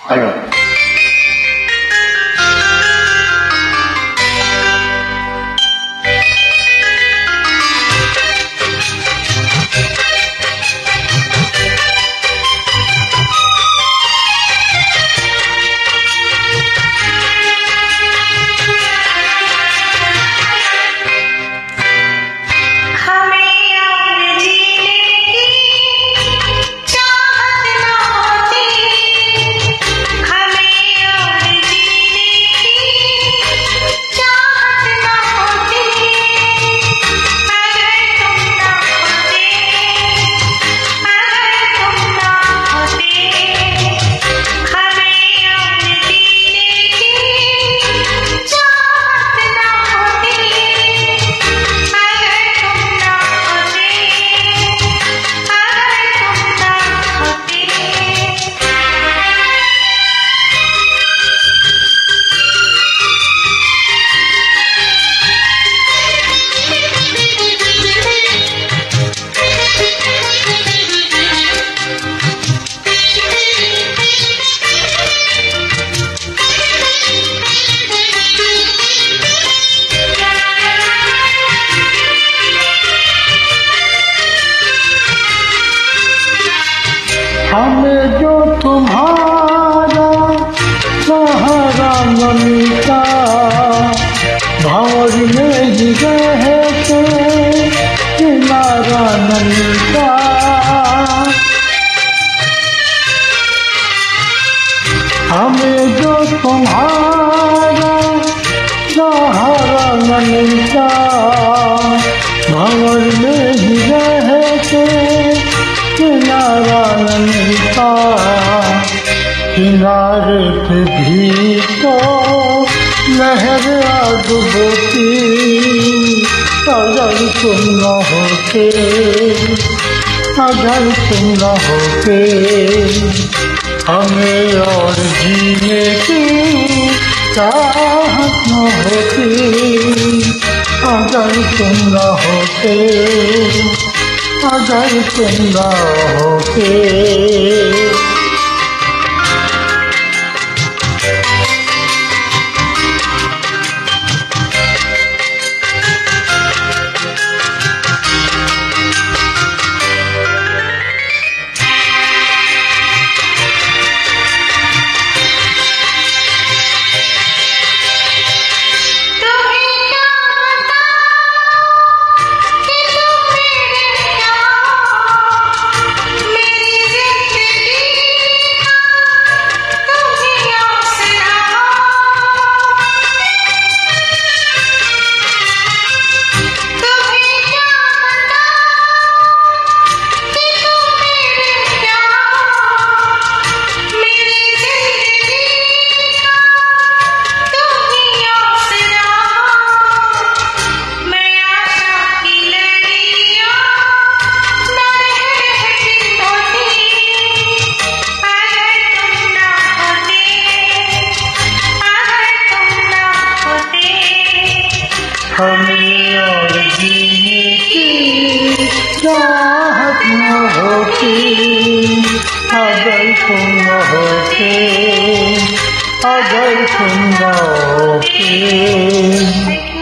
아유. हमें जो तुम्हारा सहारा न मिलता, भंवर में ही रहते किनारा न मिलता। हमें जो तुम्हारा सहारा न मिलता, भंवर में ही रहते किनारा न मिलता। किनारे पे भी तो लहर आ डुबोती, अगर तुम न होते, अगर तुम न होते, हमें और जीने की चाहत न होती। अगर तुम न होते, अगर तुम न होते। हमें और जीने की चाहत न होती, अगर तुम न होते, अगर तुम न होते।